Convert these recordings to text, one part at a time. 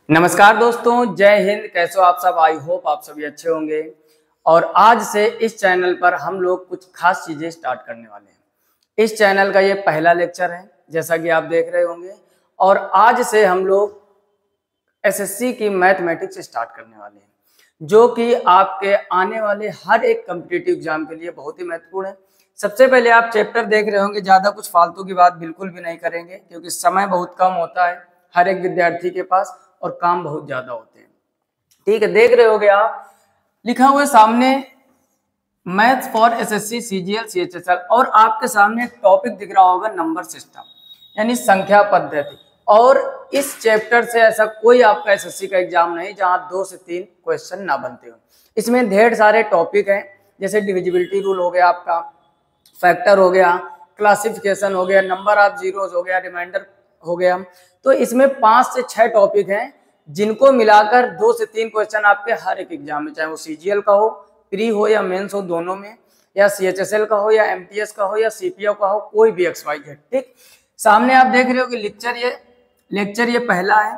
नमस्कार दोस्तों, जय हिंद। कैसे हो आप सब? आई होप आप सभी अच्छे होंगे। और आज से इस चैनल पर हम लोग कुछ खास चीजें स्टार्ट करने वाले हैं। इस चैनल का ये पहला लेक्चर है, जैसा कि आप देख रहे होंगे। और आज से हम लोग एसएससी की मैथमेटिक्स स्टार्ट करने वाले हैं, जो कि आपके आने वाले हर एक कॉम्पिटिटिव एग्जाम के लिए बहुत ही महत्वपूर्ण है। सबसे पहले आप चैप्टर देख रहे होंगे, ज्यादा कुछ फालतू की बात बिल्कुल भी नहीं करेंगे, क्योंकि समय बहुत कम होता है हर एक विद्यार्थी के पास और काम बहुत ज्यादा होते हैं। ठीक है, देख रहे होगे आप, लिखा हुआ है सामने maths for SSC CGL CHSL, और आपके सामने एक टॉपिक दिख रहा होगा नंबर सिस्टम, यानी संख्या पद्धति। और इस चैप्टर से ऐसा कोई आपका एसएससी का एग्जाम नहीं जहां 2 से 3 क्वेश्चन ना बनते हो। इसमें ढेर सारे टॉपिक हैं, जैसे डिविजिबिलिटी रूल हो गया, आपका फैक्टर हो गया, क्लासिफिकेशन हो गया, नंबर ऑफ जीरोस हो गया, रिमाइंडर हो गया। तो इसमें 5 से 6 टॉपिक हैं, जिनको मिलाकर 2 से 3 क्वेश्चन आपके हर एक एग्जाम में, चाहे वो सीजीएल का हो, प्री हो या मेंस हो, दोनों में, या सीएचएसएल का हो या एमटीएस का हो या सीपीओ का हो, कोई भी XYZ। ठीक, सामने आप देख रहे हो कि लेक्चर ये पहला है।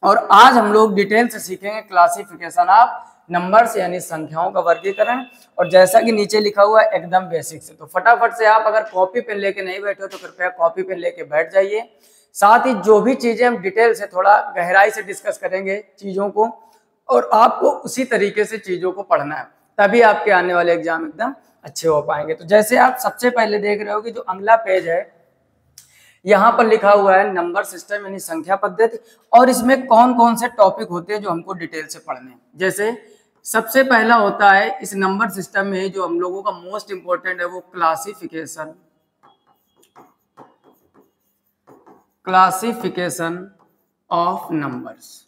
और आज हम लोग डिटेल से सीखेंगे क्लासिफिकेशन ऑफ नंबर्स, यानी संख्याओं का वर्गीकरण। और जैसा कि नीचे लिखा हुआ है एकदम बेसिक से, तो फटाफट से आप अगर कॉपी पेन लेके नहीं बैठे हो तो कृपया कॉपी पेन लेके बैठ जाइए। साथ ही जो भी चीजें हम डिटेल से थोड़ा गहराई से डिस्कस करेंगे चीजों को, और आपको उसी तरीके से चीजों को पढ़ना है, तभी आपके आने वाले एग्जाम एकदम अच्छे हो पाएंगे। तो जैसे आप सबसे पहले देख रहे हो कि जो अगला पेज है, यहाँ पर लिखा हुआ है नंबर सिस्टम यानी संख्या पद्धति। और इसमें कौन कौन से टॉपिक होते हैं जो हमको डिटेल से पढ़ने हैं। जैसे सबसे पहला होता है इस नंबर सिस्टम में जो हम लोगों का मोस्ट इंपॉर्टेंट है, वो क्लासिफिकेशन ऑफ नंबर्स।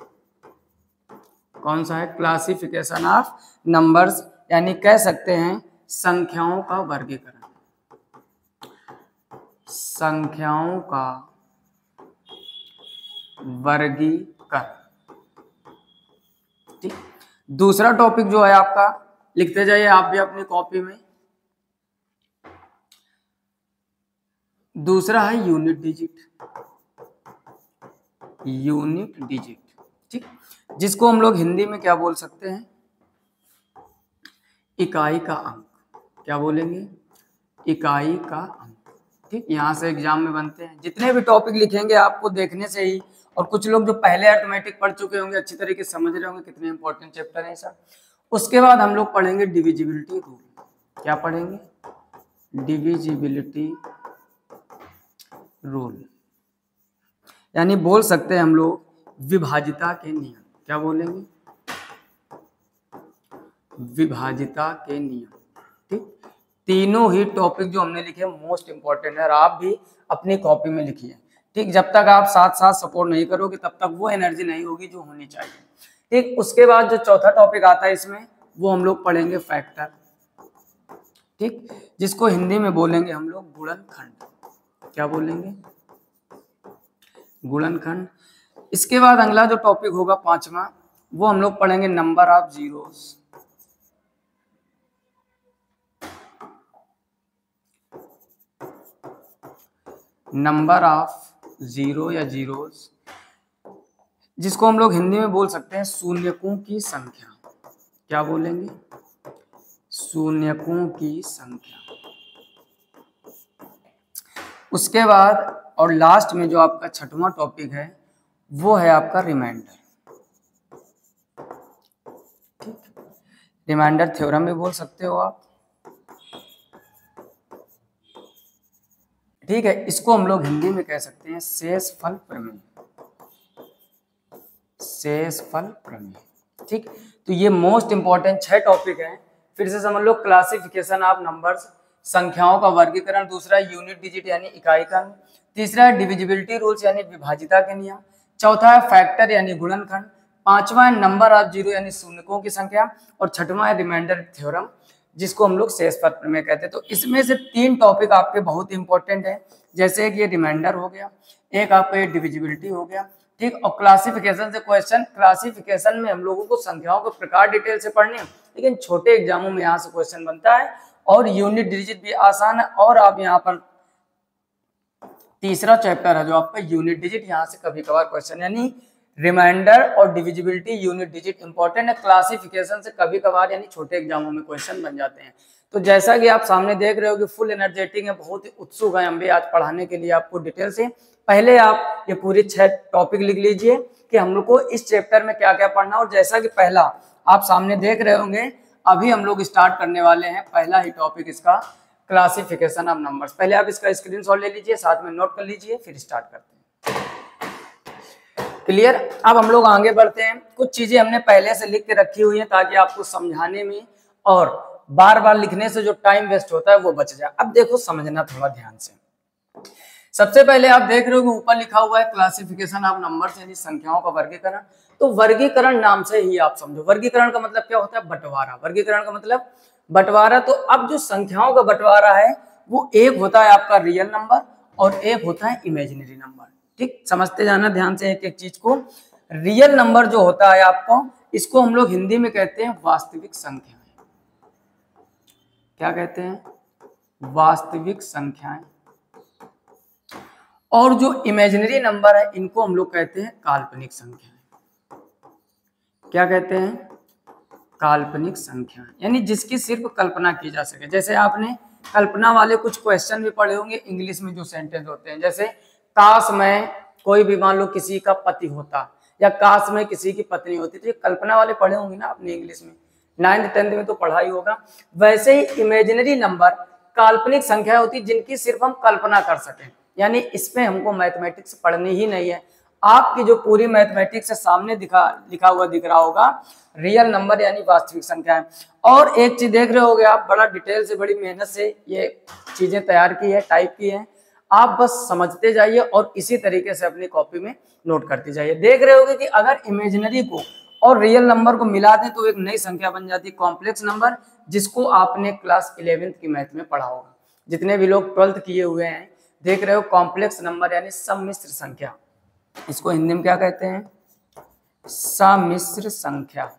कौन सा है? क्लासिफिकेशन ऑफ नंबर्स, यानी कह सकते हैं संख्याओं का वर्गीकरण। संख्याओं का वर्गीकरण। ठीक, दूसरा टॉपिक जो है आपका, लिखते जाइए आप भी अपनी कॉपी में, दूसरा है यूनिट डिजिट। ठीक, जिसको हम लोग हिंदी में क्या बोल सकते हैं? इकाई का अंक। क्या बोलेंगे? इकाई का अंक। ठीक, यहाँ से एग्जाम में बनते हैं। जितने भी टॉपिक लिखेंगे आपको देखने से ही, और कुछ लोग जो पहले अरिथमेटिक पढ़ चुके होंगे अच्छी तरीके से समझ रहे होंगे कितने इंपॉर्टेंट चैप्टर है सर। उसके बाद हम लोग पढ़ेंगे डिविजिबिलिटी रूल। क्या पढ़ेंगे? डिविजिबिलिटी रूल, यानी बोल सकते हैं हम लोग विभाजिता के नियम। क्या बोलेंगे? विभाजिता के नियम। ठीक, तीनों ही टॉपिक जो हमने लिखे मोस्ट इंपॉर्टेंट है, और आप भी अपनी कॉपी में लिखिए। ठीक, जब तक आप साथ साथ सपोर्ट नहीं करोगे तब तक वो एनर्जी नहीं होगी जो होनी चाहिए। ठीक, उसके बाद जो चौथा टॉपिक आता है इसमें, वो हम लोग पढ़ेंगे फैक्टर। ठीक, जिसको हिंदी में बोलेंगे हम लोग गुणनखंड। क्या बोलेंगे? गुणनखंड। इसके बाद अगला जो टॉपिक होगा पांचवा, वो हम लोग पढ़ेंगे number of zeros. Number of zero या जीरोस, जिसको हम लोग हिंदी में बोल सकते हैं शून्यकों की संख्या। क्या बोलेंगे? शून्यकों की संख्या। उसके बाद और लास्ट में जो आपका छठवां टॉपिक है, वो है आपका रिमाइंडर। ठीक, रिमाइंडर थ्योरम भी बोल सकते हो आप। ठीक है, इसको हम लोग हिंदी में कह सकते हैं शेषफल प्रमेय। शेषफल प्रमेय। ठीक, तो ये मोस्ट इंपॉर्टेंट 6 टॉपिक हैं। फिर से समझ लो, क्लासिफिकेशन ऑफ नंबर्स, संख्याओं का वर्गीकरण। दूसरा यूनिट डिजिट यानी इकाई का अंक। तीसरा है डिविजिबिलिटी रूल्स यानी विभाजिता के नियम। चौथा है फैक्टर यानी गुणनखंड। पांचवा है नंबर ऑफ जीरो यानी शून्यकों की संख्या। और छठवां है रिमाइंडर थ्योरम, जिसको हम लोग शेषफल प्रमेय कहते हैं। तो इसमें से 3 टॉपिक आपके बहुत इंपॉर्टेंट है, जैसे कि ये रिमाइंडर हो गया, एक आपका ये डिविजिबिलिटी हो गया। ठीक, और क्लासिफिकेशन से क्वेश्चन। क्लासिफिकेशन में हम लोगों को संख्याओं के प्रकार डिटेल से पढ़ने हैं, लेकिन छोटे एग्जामों में यहाँ से क्वेश्चन बनता है। और यूनिट डिजिट भी आसान है। और आप यहाँ पर तीसरा चैप्टर है जो आपका यूनिट डिजिट, यहाँ से कभी कभार क्वेश्चन, यानी रिमाइंडर और डिविजिबिलिटी, यूनिट डिजिट इंपॉर्टेंट है। क्लासिफिकेशन से कभी कभार यानी छोटे एग्जामों में क्वेश्चन बन जाते हैं। तो जैसा कि आप सामने देख रहे हो कि फुल एनर्जेटिक है, बहुत ही उत्सुक है हम भी आज पढ़ाने के लिए आपको डिटेल से। पहले आप ये पूरी 6 टॉपिक लिख लीजिए कि हम लोग को इस चैप्टर में क्या क्या पढ़ना। और जैसा कि पहला आप सामने देख रहे होंगे, अभी हम लोग स्टार्ट करने वाले हैं पहला ही टॉपिक इसका, क्लासिफिकेशन ऑफ नंबर्स। पहले आप इसका स्क्रीनशॉट ले लीजिए, साथ में नोट कर लीजिए, फिर स्टार्ट करते हैं। क्लियर। अब हम लोग आगे बढ़ते हैं। कुछ चीजें हमने पहले से लिख के रखी हुई है ताकि आपको समझाने में और बार बार लिखने से जो टाइम वेस्ट होता है वो बच जाए। अब देखो समझना थोड़ा ध्यान से। सबसे पहले आप देख रहे हो कि ऊपर लिखा हुआ है क्लासिफिकेशन ऑफ नंबर्स, यानी संख्याओं का वर्गीकरण। तो वर्गीकरण नाम से ही आप समझो, वर्गीकरण का मतलब क्या होता है? बंटवारा। वर्गीकरण का मतलब बंटवारा। तो अब जो संख्याओं का बंटवारा है वो एक होता है आपका रियल नंबर और एक होता है इमेजिनरी नंबर। ठीक, समझते जाना ध्यान से एक एक चीज को। रियल नंबर जो होता है आपको, इसको हम लोग हिंदी में कहते हैं वास्तविक संख्याएं। क्या कहते हैं? वास्तविक संख्याएं। और जो इमेजिनरी नंबर है इनको हम लोग कहते हैं काल्पनिक संख्याएं। क्या कहते हैं? काल्पनिक संख्याएं, यानी जिसकी सिर्फ कल्पना की जा सके। जैसे आपने कल्पना वाले कुछ क्वेश्चन भी पढ़े होंगे इंग्लिश में, जो सेंटेंस होते हैं, जैसे काश में कोई भी मान लो किसी का पति होता, या काश में किसी की पत्नी होती। तो ये कल्पना वाले पढ़े होंगे ना आपने इंग्लिश में, 9th 10th में तो पढ़ा ही होगा। वैसे ही इमेजिनरी नंबर काल्पनिक संख्या होती जिनकी सिर्फ हम कल्पना कर सकें, यानी इसमें हमको मैथमेटिक्स पढ़नी ही नहीं है। आपकी जो पूरी मैथमेटिक्स से सामने लिखा हुआ दिख रहा होगा रियल नंबर यानी वास्तविक संख्या है। और एक चीज देख रहे होगे आप, बड़ा डिटेल से बड़ी मेहनत से ये चीजें तैयार की है, टाइप की है। आप बस समझते जाइए और इसी तरीके से अपनी कॉपी में नोट करते जाइए। देख रहे होगे कि अगर इमेजिनरी को और रियल नंबर को मिला दें तो एक नई संख्या बन जाती है कॉम्प्लेक्स नंबर, जिसको आपने क्लास 11th की मैथ में पढ़ा होगा। जितने भी लोग 12th किए हुए हैं, देख रहे हो कॉम्प्लेक्स नंबर यानी सम्मिश्र संख्या। इसको हिंदी में क्या कहते हैं? सम्मिश्र संख्या।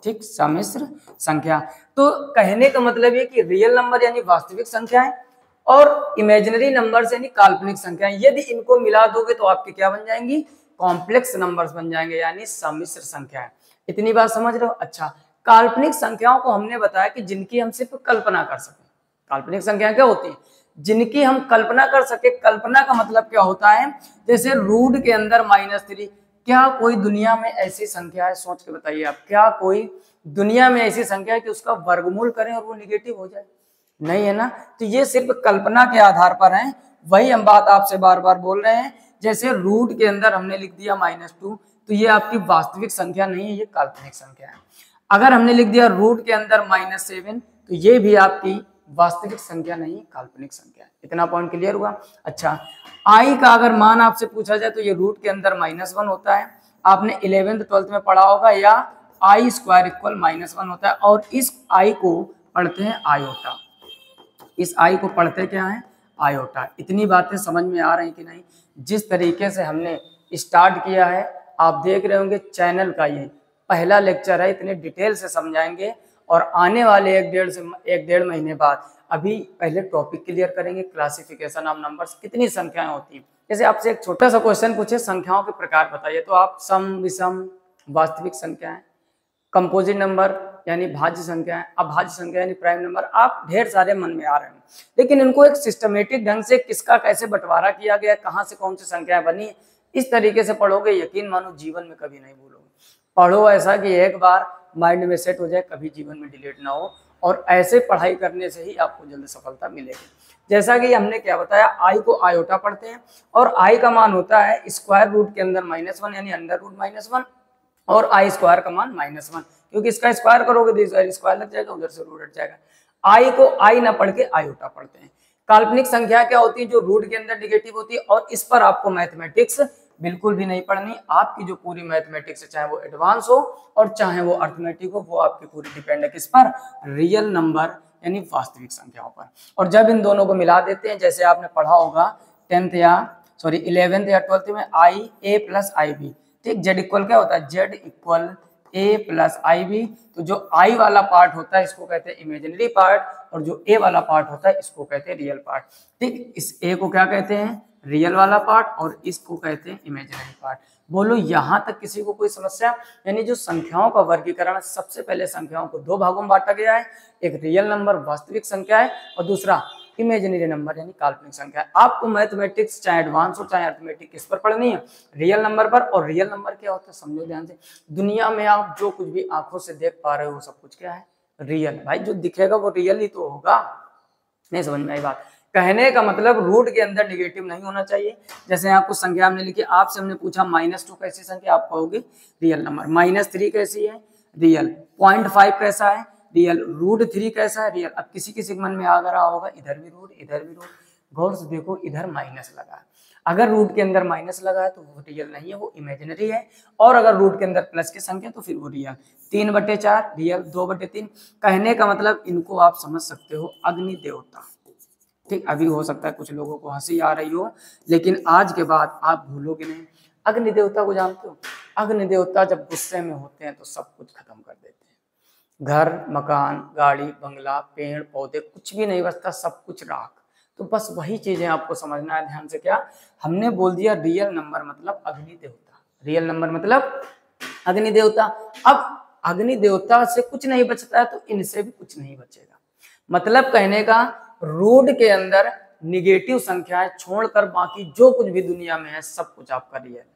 ठीक, सम्मिश्र संख्या। तो कहने का मतलब ये कि रियल नंबर यानी वास्तविक संख्याएं और इमेजिनरी नंबर्स यानी काल्पनिक संख्याएं, यदि इनको मिला दोगे तो आपके क्या बन जाएंगी? कॉम्प्लेक्स नंबर्स बन जाएंगे, यानी सम्मिश्र संख्याएं। इतनी बात समझ रहे हो? अच्छा, काल्पनिक संख्याओं को हमने बताया कि जिनकी हम सिर्फ कल्पना कर सके। काल्पनिक संख्याएं क्या होती है? जिनकी हम कल्पना कर सके। कल्पना का मतलब क्या होता है? जैसे रूट के अंदर -3। क्या कोई दुनिया में ऐसी संख्या है? सोच के बताइए आप, क्या कोई दुनिया में ऐसी संख्या है कि उसका वर्गमूल करें और वो निगेटिव हो जाए? नहीं है ना। तो ये सिर्फ कल्पना के आधार पर है। वही हम बात आपसे बार बार बोल रहे हैं। जैसे रूट के अंदर हमने लिख दिया -2, तो ये आपकी वास्तविक संख्या नहीं है, ये काल्पनिक संख्या है। अगर हमने लिख दिया रूट के अंदर -7, तो ये भी आपकी वास्तविक संख्या नहीं, काल्पनिक संख्या है। इतना पॉइंट क्लियर हुआ? अच्छा, आई का अगर मान आपसे पूछा जाए तो ये रूट के अंदर -1 होता है। आपने 11th 12th में पढ़ा होगा, या आई स्क्वायर इक्वल -1 होता है। और इस आई को पढ़ते हैं आयोटा। इस आई को पढ़ते क्या है? आयोटा। इतनी बातें समझ में आ रही कि नहीं? जिस तरीके से हमने स्टार्ट किया है, आप देख रहे होंगे चैनल का ये पहला लेक्चर है, इतने डिटेल से समझाएंगे। और आने वाले 1-1.5 महीने बाद अभी पहले टॉपिक क्लियर करेंगे, क्लासिफिकेशन ऑफ नंबर्स, कितनी संख्याएं होती हैं। जैसे आपसे एक छोटा सा क्वेश्चन पूछे, संख्याओं के प्रकार बताइए, तो आप सम, विषम, वास्तविक संख्याएं, कंपोजिट नंबर यानी भाज्य संख्या है, अभाज्य संख्या यानी प्राइम नंबर, आप ढेर सारे मन में आ रहे हैं। लेकिन इनको एक सिस्टमेटिक ढंग से किसका कैसे बंटवारा किया गया, कहाँ से कौन सी संख्याएं बनी, इस तरीके से पढ़ोगे, यकीन मानो जीवन में कभी नहीं भूलोगे। पढ़ो ऐसा कि एक बार माइंड में सेट हो जाए, कभी जीवन में डिलीट ना हो। और ऐसे पढ़ाई करने से ही आपको जल्द सफलता मिलेगी। जैसा कि हमने क्या बताया, आई को आयोटा पढ़ते हैं और आई का मान होता है स्क्वायर रूट के अंदर -1 यानी अंडर रूट -1, और आई स्क्वायर का मान -1, क्योंकि इसका स्क्वायर करोगे तो स्क्वायर लग जाएगा, उधर से रूट हट जाएगा। आई को आई ना पढ़ के आयोटा पढ़ते हैं। काल्पनिक संख्या क्या होती है? जो रूट के अंदर निगेटिव होती है। और इस पर आपको मैथमेटिक्स बिल्कुल भी नहीं पढ़नी। आपकी जो पूरी मैथमेटिक्स है, चाहे वो एडवांस हो और चाहे वो अर्थमेटिक हो, वो आपकी पूरी डिपेंड है किस पर? रियल नंबर यानी वास्तविक संख्याओं पर। और जब इन दोनों को मिला देते हैं, जैसे आपने पढ़ा होगा 11th या 12th में, आई ए प्लस आई बी। ठीक, जेड इक्वल क्या होता है? जेड इक्वल ए प्लस आई बी। तो जो आई वाला पार्ट होता है इसको कहते हैं इमेजिनरी पार्ट, और जो ए वाला पार्ट होता है इसको कहते हैं रियल पार्ट। ठीक, इस ए को क्या कहते हैं? रियल वाला पार्ट और इसको कहते हैं इमेजिनरी पार्ट। बोलो यहाँ तक किसी को कोई समस्या? यानी जो संख्याओं का वर्गीकरण, सबसे पहले संख्याओं को दो भागों में बांटा गया है, एक रियल नंबर वास्तविक संख्या है और दूसरा इमेजिनरी नंबर यानी काल्पनिक संख्या है। आपको मैथमेटिक्स चाहे एडवांस हो चाहे अर्थमेटिक किस पर पढ़नी है? रियल नंबर पर। और रियल नंबर क्या होता है समझो ध्यान से, दुनिया में आप जो कुछ भी आंखों से देख पा रहे हो सब कुछ क्या है? रियल। भाई जो दिखेगा वो रियल ही तो होगा। नहीं समझ में आई बात? कहने का मतलब रूट के अंदर निगेटिव नहीं होना चाहिए। जैसे आपको संख्या हमने लिखी, आपसे हमने पूछा -2 कैसी संख्या, आप कहोगे रियल नंबर। -3 कैसी है? रियल। 0.5 कैसा है? रियल। √3 कैसा है? रियल। अब किसी किसी मन में आ रहा होगा इधर भी रूट इधर भी रूट, गौर से देखो इधर माइनस लगा है। अगर रूट के अंदर माइनस लगा है तो वो रियल नहीं है, वो इमेजिनरी है। और अगर रूट के अंदर प्लस की संख्या तो फिर वो रियल। 3/4 रियल, 2/3। कहने का मतलब इनको आप समझ सकते हो अग्नि देवता। ठीक, अभी हो सकता है कुछ लोगों को हंसी आ रही हो, लेकिन आज के बाद आप भूलोगे नहीं। अग्नि देवता को जानते हो? अग्नि देवता जब गुस्से में होते हैं तो सब कुछ खत्म कर देते हैं। घर, मकान, गाड़ी, बंगला, पेड़ पौधे, कुछ भी नहीं बचता, सब कुछ राख। तो बस वही चीजें आपको समझना है ध्यान से। क्या हमने बोल दिया? रियल नंबर मतलब अग्नि देवता। रियल नंबर मतलब अग्नि देवता। अब अग्नि देवता से कुछ नहीं बचता है तो इनसे भी कुछ नहीं बचेगा। मतलब कहने का रूट के अंदर निगेटिव संख्याएं छोड़कर बाकी जो कुछ भी दुनिया में है सब कुछ आपका रियल है।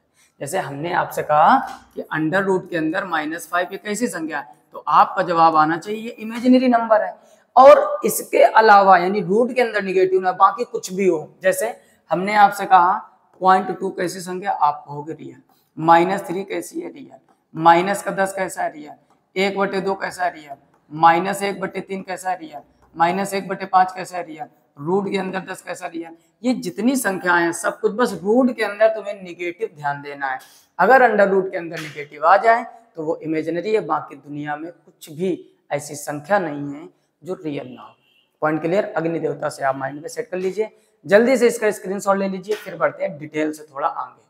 जैसे हमने आपसे कहा कि अंडर रूट के अंदर -5 ये कैसी संख्या है, तो आपका जवाब आना चाहिए इमेजिनरी नंबर है। और इसके अलावा यानी रूट के अंदर निगेटिव ना बाकी कुछ भी हो, जैसे हमने आपसे कहा 0.2 कैसी संख्या, आप कहोगे रियल। -3 कैसी है? रियल। -10 कैसा है? रियल। 1/2 कैसा है? रियल। -1/3 कैसा है? रियल। -1/5 कैसा है? रियल। रूट के अंदर 10 कैसा? रियल। ये जितनी संख्याएं हैं सब कुछ बस रूट के अंदर तुम्हें निगेटिव ध्यान देना है। अगर अंडर रूट के अंदर निगेटिव आ जाए तो वो इमेजिनरी है, बाकी दुनिया में कुछ भी ऐसी संख्या नहीं है जो रियल ना हो। Point clear? अग्नि देवता से आप माइंड में सेट कर लीजिए। जल्दी से इसका स्क्रीनशॉट ले लीजिए, फिर बढ़ते हैं डिटेल से थोड़ा आगे।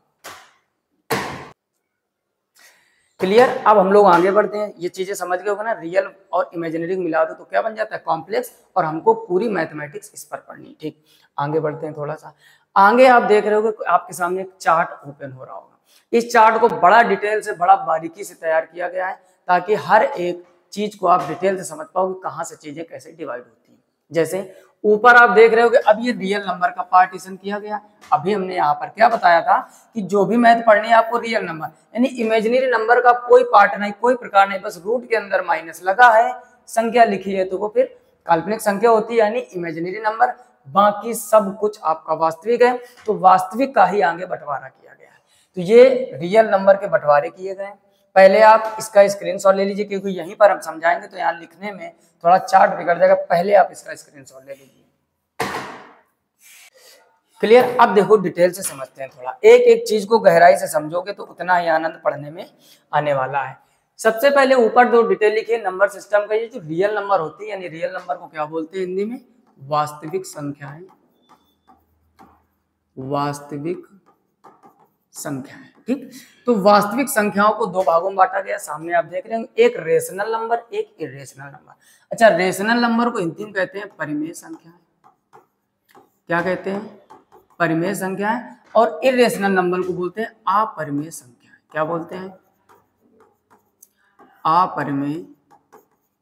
क्लियर? अब हम लोग आगे बढ़ते हैं। ये चीजें समझ गए होगा ना, रियल और इमेजिनरी मिला दो तो क्या बन जाता है? कॉम्प्लेक्स। और हमको पूरी मैथमेटिक्स इस पर पढ़नी। ठीक, आगे बढ़ते हैं थोड़ा सा। आगे आप देख रहे हो आपके सामने एक चार्ट ओपन हो रहा होगा। इस चार्ट को बड़ा डिटेल से, बड़ा बारीकी से तैयार किया गया है ताकि हर एक चीज को आप डिटेल से समझ पाओ कि कहाँ से चीजें कैसे डिवाइड होती हैं। जैसे ऊपर आप देख रहे हो कि अब ये रियल नंबर का पार्टीशन किया गया। अभी हमने यहाँ पर क्या बताया था कि जो भी मैथ पढ़नी है आपको रियल नंबर यानी इमेजिनरी नंबर का कोई पार्ट नहीं, कोई प्रकार नहीं, बस रूट के अंदर माइनस लगा है, संख्या लिखी है तो वो फिर काल्पनिक संख्या होती है यानी इमेजिनरी नंबर। बाकी सब कुछ आपका वास्तविक है, तो वास्तविक का ही आगे बंटवारा किया गया है। तो ये रियल नंबर के बंटवारे किए गए। पहले आप इसका स्क्रीनशॉट ले लीजिए क्योंकि यहीं पर हम समझाएंगे तो यहाँ लिखने में थोड़ा चार्ट बिगड़ जाएगा। पहले आप इसका स्क्रीनशॉट ले लीजिए। क्लियर? अब देखो डिटेल से समझते हैं थोड़ा, एक एक चीज को गहराई से समझोगे तो उतना ही आनंद पढ़ने में आने वाला है। सबसे पहले ऊपर दो डिटेल लिखिए नंबर सिस्टम का। ये जो रियल नंबर होती है यानी रियल नंबर को क्या बोलते हैं हिंदी में? वास्तविक संख्याएं। वास्तविक संख्याएं। ठीक, तो वास्तविक संख्याओं को दो भागों में बांटा गया। सामने आप देख रहे हैं, एक रेशनल नंबर, एक इरेशनल नंबर। अच्छा, रेशनल नंबर को हिंदी में कहते हैं परिमेय संख्याएं। क्या कहते हैं? परिमेय संख्याएं। और इरेशनल नंबर को बोलते हैं अपरिमेय संख्याएं। क्या बोलते हैं? अपरिमेय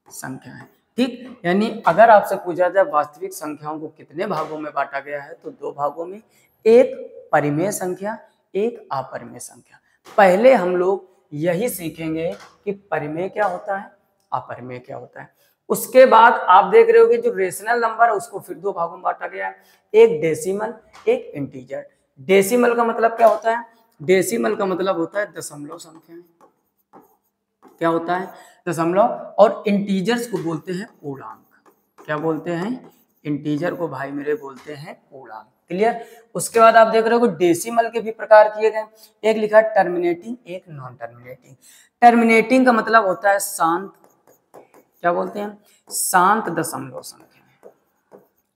संख्याएं। ठीक, यानी अगर आपसे पूछा जाए वास्तविक संख्याओं को कितने भागों में बांटा गया है तो दो भागों में, एक परिमेय संख्या, एक अपरिमेय संख्या। पहले हम लोग यही सीखेंगे कि परिमेय क्या होता है, अपरिमेय क्या होता है। उसके बाद आप देख रहे हो कि जो रेशनल नंबर है उसको फिर दो भागों में बांटा गया है, एक डेसिमल, एक इंटीजर। डेसिमल का मतलब क्या होता है? डेसिमल का मतलब होता है दशमलव संख्याएं। क्या होता है? दशमलव। और इंटीजर्स को बोलते हैं पूर्णांक। क्या बोलते हैं? इंटीजर को भाई मेरे बोलते हैं पूर्णांक। क्लियर? उसके बाद आप देख रहे हो डेसिमल के भी प्रकार किए गए। एक लिखा है टर्मिनेटिंग, एक नॉन टर्मिनेटिंग। टर्मिनेटिंग का मतलब होता है शांत, क्या बोलते हैं? शांत दशमलव संख्या।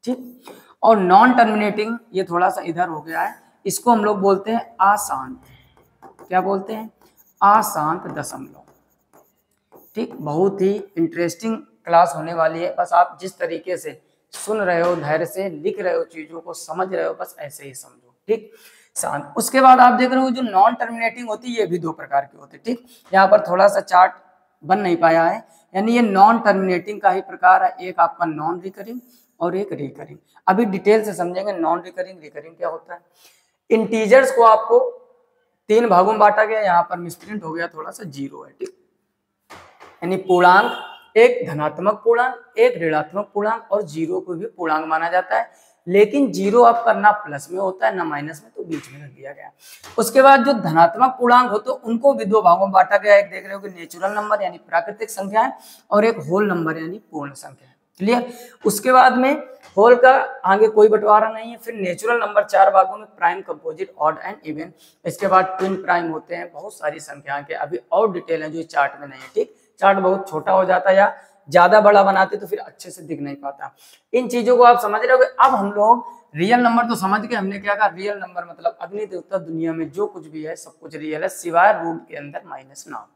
ठीक, और नॉन टर्मिनेटिंग ये थोड़ा सा इधर हो गया है, इसको हम लोग बोलते हैं अशांत। क्या बोलते हैं? अशांत दशमलव। ठीक, बहुत ही इंटरेस्टिंग क्लास होने वाली है। बस आप जिस तरीके से सुन रहे हो, धैर्य से लिख रहे हो, चीजों को समझ रहे हो, बस ऐसे ही समझो। ठीक। ठीक, शांत। उसके बाद आप देख रहे हो जो नॉन टर्मिनेटिंग होती है ये भी दो प्रकार की होती है। ठीक, यहाँ पर थोड़ा सा चार्ट बन नहीं पाया है, यानी ये नॉन टर्मिनेटिंग का ही प्रकार है, एक आपका नॉन रिकरिंग और एक रिकरिंग। अभी डिटेल से समझेंगे नॉन रिकरिंग रिकरिंग क्या होता है। इंटीजर्स को आपको 3 भागों में बांटा गया, यहाँ पर मिसप्रिंट हो गया थोड़ा सा, 0 है। ठीक, यानी पूर्णांक, एक धनात्मक पूर्णांक एक ऋणात्मक पूर्णांक, और 0 को भी पूर्णांक माना जाता है, लेकिन 0 आपका ना प्लस में होता है ना माइनस में, तो बीच में रख दिया गया। उसके बाद जो धनात्मक पूर्णांक होते हैं उनको भी 2 भागों में बांटा गया, एक देख रहे हो कि नेचुरल नंबर यानी प्राकृतिक संख्या है, और एक होल नंबर यानी पूर्ण संख्या है। क्लियर। उसके बाद में होल का आगे कोई बंटवारा नहीं है। फिर नेचुरल नंबर 4 भागों में, prime, composite, odd and even. इसके बाद ट्विन प्राइम होते हैं, बहुत सारी संख्याएं के अभी और डिटेल है जो चार्ट में नहीं है। ठीक, चार्ट बहुत छोटा हो जाता है या ज्यादा बड़ा बनाते तो फिर अच्छे से दिख नहीं पाता। इन चीजों को आप समझ रहे हो। अब हम लोग रियल नंबर तो समझ के, हमने क्या कहा, रियल नंबर मतलब अग्नि देवता दुनिया में जो कुछ भी है सब कुछ रियल है, सिवाय रूट के अंदर माइनस ना।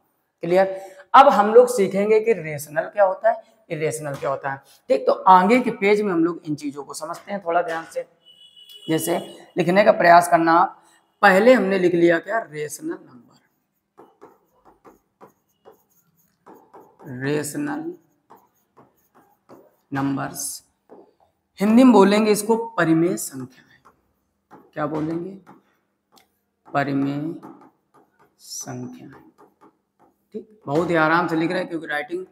क्लियर। अब हम लोग सीखेंगे कि रेशनल क्या होता है, इरेशनल क्या होता है। ठीक, तो आगे के पेज में हम लोग इन चीजों को समझते हैं थोड़ा ध्यान से। जैसे लिखने का प्रयास करना, पहले हमने लिख लिया क्या, rational number, rational numbers. Hindi में बोलेंगे इसको परिमेय संख्याएं। क्या बोलेंगे, परिमेय संख्याएं। ठीक, बहुत ही आराम से लिख रहे हैं क्योंकि राइटिंग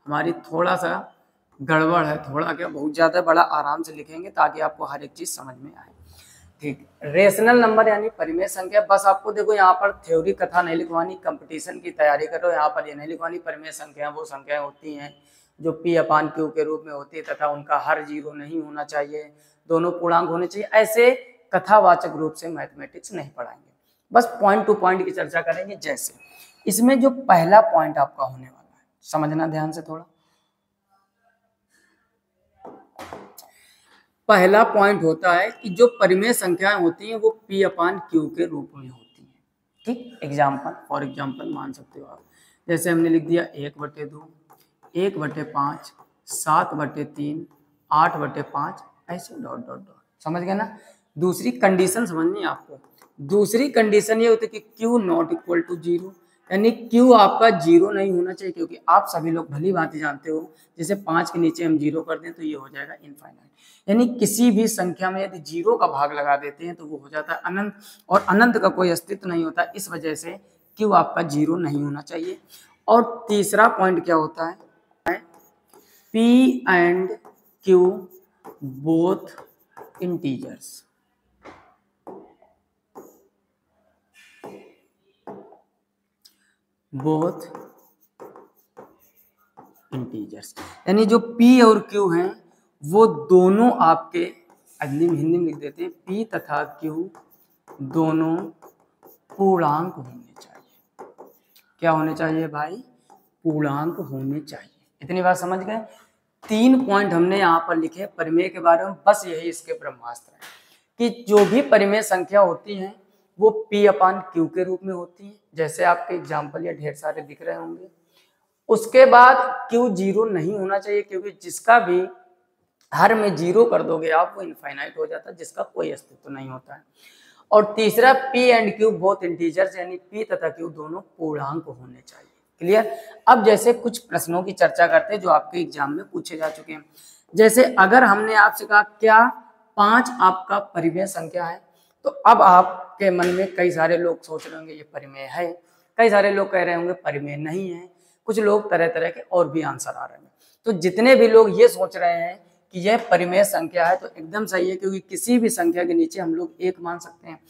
हमारी थोड़ा सा गड़बड़ है, थोड़ा क्या बहुत ज्यादा बड़ा, आराम से लिखेंगे ताकि आपको हर एक चीज समझ में आए। ठीक, रेशनल नंबर यानी परिमेय संख्या। बस आपको देखो यहाँ पर थ्योरी कथा नहीं लिखवानी, कंपटीशन की तैयारी करो, यहाँ पर ये नहीं लिखवानी। परिमेय संख्या वो संख्याएं होती हैं जो P/Q के रूप में होती है तथा उनका हर 0 नहीं होना चाहिए, दोनों पूर्णांक होने चाहिए। ऐसे कथावाचक रूप से मैथमेटिक्स नहीं पढ़ाएंगे, बस पॉइंट टू पॉइंट की चर्चा करेंगे। जैसे इसमें जो पहला पॉइंट आपका होने वाला है, समझना ध्यान से थोड़ा। पहला पॉइंट होता है कि जो परिमेय संख्याएं होती हैं वो P/Q के रूप में होती हैं। ठीक, एग्जाम्पल, फॉर एग्जाम्पल मान सकते हो आप, जैसे हमने लिख दिया 1/2, 1/5, 7/3, 8/5, ऐसे डॉट डॉट डॉट। समझ गए ना। दूसरी कंडीशन समझनी है आपको। दूसरी कंडीशन ये होती है कि Q नॉट इक्वल टू 0, यानी Q आपका 0 नहीं होना चाहिए, क्योंकि आप सभी लोग भली भांति जानते हो जैसे 5 के नीचे हम 0 कर दें तो ये हो जाएगा इनफाइनाइट। यानी किसी भी संख्या में यदि 0 का भाग लगा देते हैं तो वो हो जाता है अनंत, और अनंत का कोई अस्तित्व नहीं होता। इस वजह से Q आपका 0 नहीं होना चाहिए। और तीसरा पॉइंट क्या होता है, P/Q both integers. Both integers यानी जो P और Q हैं वो दोनों आपके, हिंदी में लिख देते हैं, P तथा Q दोनों पूर्णांक होने चाहिए। क्या होने चाहिए भाई, पूर्णांक होने चाहिए। इतनी बात समझ गए। 3 पॉइंट हमने यहाँ पर लिखे परिमेय के बारे में, बस यही इसके ब्रह्मास्त्र है कि जो भी परिमेय संख्या होती हैं वो P/Q के रूप में होती है। जैसे आपके एग्जाम्पल या ढेर सारे दिख रहे होंगे। उसके बाद Q 0 नहीं होना चाहिए, क्योंकि जिसका भी हर में 0 कर दोगे आप वो इनफाइनाइट हो जाता है, जिसका कोई अस्तित्व नहीं होता है। और तीसरा P/Q बोथ इंटीजर्स, यानी P तथा Q दोनों पूर्णांक होने चाहिए। क्लियर। अब जैसे कुछ प्रश्नों की चर्चा करते हैं जो आपके एग्जाम में पूछे जा चुके हैं। जैसे अगर हमने आपसे कहा क्या 5 आपका परिमेय संख्या है, तो अब आपके मन में कई सारे लोग सोच रहे होंगे ये परिमेय है, कई सारे लोग कह रहे होंगे परिमेय नहीं है, कुछ लोग तरह तरह के और भी आंसर आ रहे हैं। तो जितने भी लोग ये सोच रहे हैं कि यह परिमेय संख्या है तो एकदम सही है, क्योंकि किसी भी संख्या के नीचे हम लोग 1 मान सकते हैं।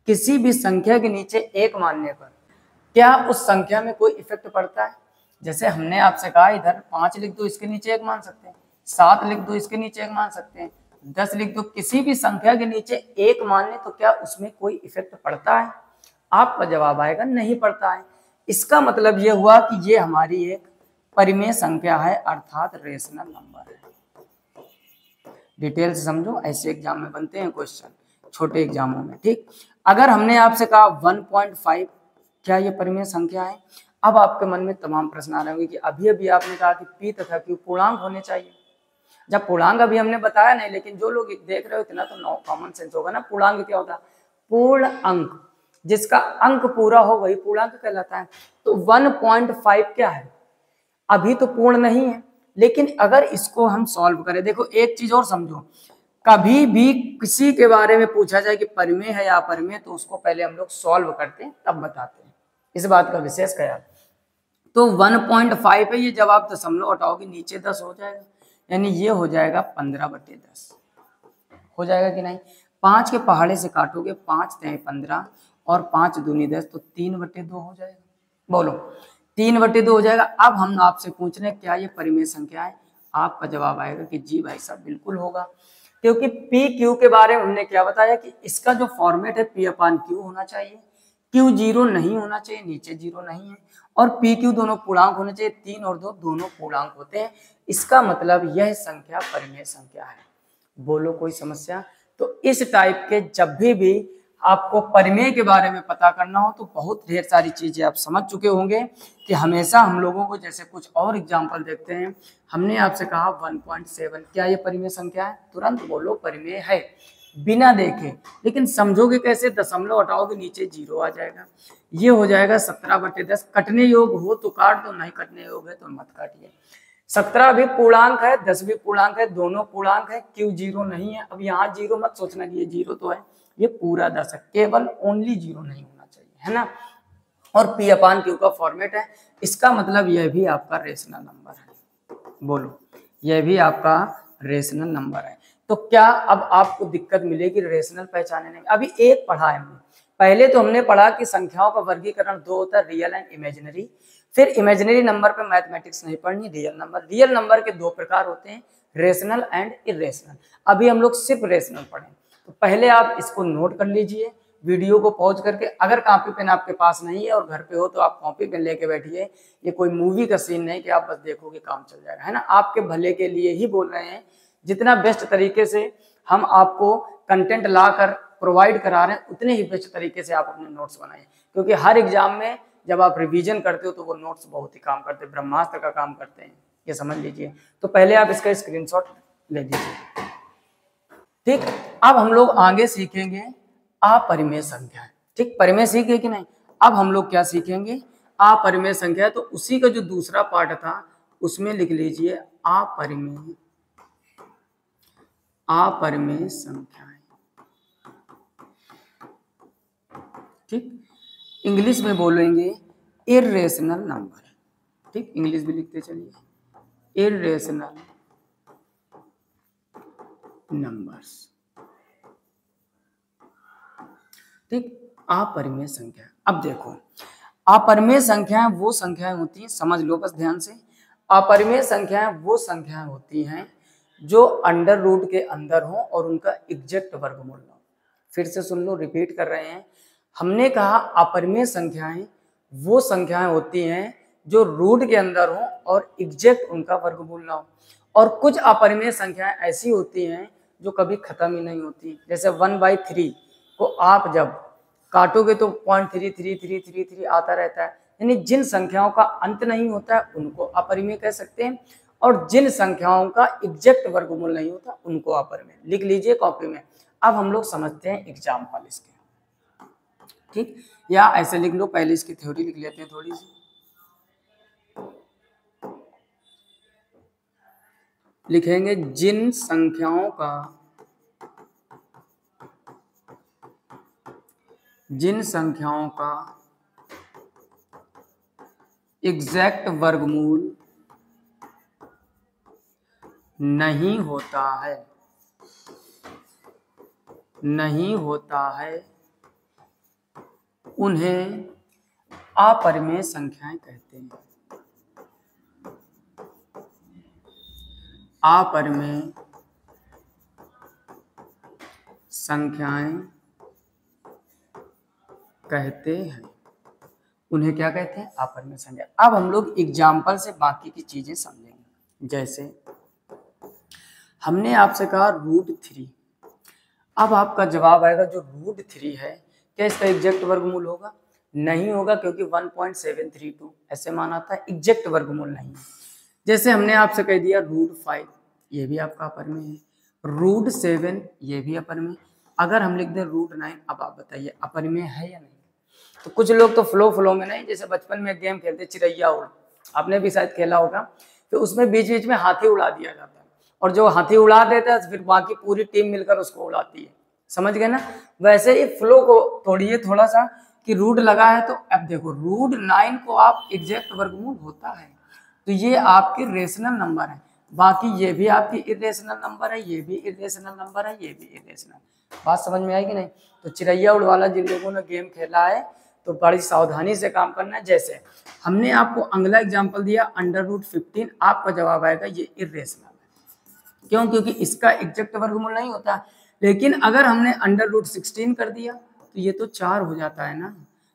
किसी भी संख्या के नीचे 1 मानने पर क्या उस संख्या में कोई इफेक्ट पड़ता है। जैसे हमने आपसे कहा इधर 5 लिख दो, इसके नीचे 1 मान सकते हैं, 7 लिख दो, इसके नीचे 1 मान सकते हैं, 10 लिख दो, किसी भी संख्या के नीचे 1 मानने तो क्या उसमें कोई इफेक्ट पड़ता है। आपका जवाब आएगा नहीं पड़ता है। इसका मतलब यह हुआ कि ये हमारी एक परिमेय संख्या है, अर्थात रेशनल नंबर है। डिटेल से समझो, ऐसे एग्जाम में बनते हैं क्वेश्चन, छोटे एग्जामों में। ठीक, अगर हमने आपसे कहा 1.5 क्या ये परिमेय संख्या है, अब आपके मन में तमाम प्रश्न आ रहे होंगे कि अभी अभी आपने कहा कि P तथा Q पूर्णांक होने चाहिए। जब पूर्णांक अभी हमने बताया नहीं, लेकिन जो लोग देख रहे हो इतना तो कॉमन सेंस होगा ना, पूर्णांक क्या होता है। पूर्ण अंक, जिसका अंक पूरा हो वही पूर्णांक कहलाता है। तो 1.5 क्या है, अभी तो पूर्ण नहीं है, लेकिन अगर इसको हम सॉल्व करें, देखो एक चीज और समझो, कभी भी किसी के बारे में पूछा जाए कि परिमेय है या अपरिमेय, तो उसको पहले हम लोग सॉल्व करते हैं तब बताते हैं, इस बात का विशेष ख्याल। तो 1.5 है, ये जब आप दशमलव हटाओगे नीचे 10 हो जाएगा, यानी ये हो जाएगा 15/10 हो जाएगा कि नहीं। 5 के पहाड़े से काटोगे, 5 × 15 और 5 दूनी 10, तो 3/2 हो जाएगा। बोलो 3/2 हो जाएगा। अब हम आपसे पूछ रहे हैं क्या ये परिमेय संख्या है, आपका जवाब आएगा कि जी भाई साहब बिल्कुल होगा, क्योंकि पी क्यू के बारे में हमने क्या बताया कि इसका जो फॉर्मेट है P/Q होना चाहिए, क्यू 0 नहीं होना चाहिए, नीचे 0 नहीं है, और पी क्यू दोनों पूर्णांक होने चाहिए, 3 और 2 दोनों पूर्णांक होते हैं, इसका मतलब यह संख्या परिमेय संख्या है। बोलो कोई समस्या। तो इस टाइप के जब भी आपको परिमेय के बारे में पता करना हो तो बहुत ढेर सारी चीजें आप समझ चुके होंगे कि हमेशा हम लोगों को, जैसे कुछ और एग्जांपल देखते हैं, हमने आपसे कहा 1.7 क्या ये परिमेय संख्या है, तुरंत बोलो परिमेय है बिना देखे, लेकिन समझोगे कैसे, दशमलव हटाओगे नीचे 0 आ जाएगा, ये हो जाएगा 17/10। कटने योग हो तो काट दो, नहीं कटने योग है तो मत काटिए। 17 भी पूर्णांक है, 10 भी पूर्णांक है, दोनों पूर्णांक है, क्यों 0 नहीं है। अब यहाँ 0 मत सोचना कि ये 0 तो है, ये पूरा 10 है, केवल ओनली 0 नहीं होना चाहिए, है ना। और P/Q का फॉर्मेट है, इसका मतलब यह भी आपका रेशनल नंबर है। बोलो यह भी आपका रेशनल नंबर है। तो क्या अब आपको दिक्कत मिलेगी रेशनल पहचानने में? अभी एक पढ़ा है हमने, पहले तो हमने पढ़ा कि संख्याओं का वर्गीकरण 2 होता है, रियल एंड इमेजिनरी। फिर इमेजिनरी नंबर पे मैथमेटिक्स नहीं पढ़नी, रियल नंबर के 2 प्रकार होते हैं, रेशनल एंड इरेशनल। अभी हम लोग सिर्फ रेशनल पढ़ें, तो पहले आप इसको नोट कर लीजिए, वीडियो को पॉज करके। अगर कॉपी पेन आपके पास नहीं है और घर पे हो तो आप कॉपी पेन लेके बैठिए, ये कोई मूवी का सीन नहीं कि आप बस देखोगे काम चल जाएगा, है ना। आपके भले के लिए ही बोल रहे हैं, जितना बेस्ट तरीके से हम आपको कंटेंट ला कर प्रोवाइड करा रहे हैं, उतने ही बेस्ट तरीके से आप अपने नोट्स बनाएं, क्योंकि हर एग्जाम में जब आप रिवीजन करते हो तो वो नोट्स बहुत ही काम करते हैं, ब्रह्मास्त्र का काम करते हैं, ये समझ लीजिए। तो पहले आप इसका स्क्रीनशॉट ले लीजिए, ठीक। अब हम लोग आगे सीखेंगे अपरिमेय संख्या, ठीक। परिमेय सीखे कि नहीं, अब हम लोग क्या सीखेंगे, अपरिमेय संख्या। तो उसी का जो दूसरा पार्ट था उसमें लिख लीजिए अपरिमेय संख्याएं, ठीक। इंग्लिश में बोलेंगे इर्रेशनल नंबर, ठीक। इंग्लिश भी लिखते चलिए, इर्रेशनल नंबर्स, ठीक। अपरिमेय संख्या। अब देखो अपरिमेय संख्याएं वो संख्याएं होती हैं, समझ लो बस ध्यान से, अपरिमेय संख्याएं वो संख्याएं होती हैं जो अंडर रूट के अंदर हो और उनका एग्जैक्ट वर्गमूल हो। फिर से सुन लो, रिपीट कर रहे हैं, हमने कहा अपरिमेय संख्याएं वो संख्याएं होती हैं जो रूट के अंदर हो और एग्जैक्ट उनका वर्गमूल ना हो, और कुछ अपरिमेय संख्याएं ऐसी होती हैं जो कभी खत्म ही नहीं होती, जैसे 1/3 को आप जब काटोगे तो 0.333333 आता रहता है, यानी जिन संख्याओं का अंत नहीं होता है उनको अपरिमेय कह सकते हैं, और जिन संख्याओं का एग्जैक्ट वर्गमूल नहीं होता उनको अपरिमेय। लिख लीजिए कॉपी में। अब हम लोग समझते हैं एग्जाम्पल इसके, ठीक, या ऐसे लिख लो, पहले इसकी थ्योरी लिख लेते हैं थोड़ी सी। लिखेंगे जिन संख्याओं का एग्जैक्ट वर्गमूल नहीं होता है उन्हें अपरिमेय संख्याएं कहते हैं। अपरिमेय संख्याएं कहते हैं, उन्हें क्या कहते हैं, अपरिमेय संख्या। अब हम लोग एग्जाम्पल से बाकी की चीजें समझेंगे। जैसे हमने आपसे कहा √3, अब आपका जवाब आएगा जो √3 है, क्या इसका एग्जैक्ट वर्गमूल होगा? नहीं होगा, क्योंकि 1.732 ऐसे मान आता है, एग्जैक्ट वर्गमूल नहीं है। जैसे हमने आपसे कह दिया √5, ये भी आपका अपरिमेय है, √7 ये भी अपरिमेय, अगर हम लिख दें √9, अब आप बताइए अपरिमेय है या नहीं। तो कुछ लोग तो फ्लो में नहीं, जैसे बचपन में गेम खेलते चिड़ैया उड़, आपने भी शायद खेला होगा, तो उसमें बीच बीच में हाथी उड़ा दिया जाता है, और जो हाथी उड़ा देता है फिर बाकी पूरी टीम मिलकर उसको उड़ाती है, समझ गए ना। वैसे ही फ्लो को तोड़िए थोड़ा सा कि रूट लगा है, तो अब देखो √9 को आप एग्जैक्ट वर्गमूल होता है, तो ये आपके रेशनल नंबर है, बाकी ये भी आपकी इरेशनल नंबर है, ये भी इरेशनल नंबर है, ये भी इरेशनल। बात समझ में आई कि नहीं। तो चिड़ैया उड़ वाला जिन लोगों ने गेम खेला है तो बड़ी सावधानी से काम करना है। जैसे हमने आपको अगला एग्जांपल दिया √15, आपका जवाब आएगा ये इरेशनल है। क्यों? क्योंकि इसका एग्जैक्ट वर्गमूल नहीं होता। लेकिन अगर हमने √16 कर दिया तो ये तो 4 हो जाता है ना।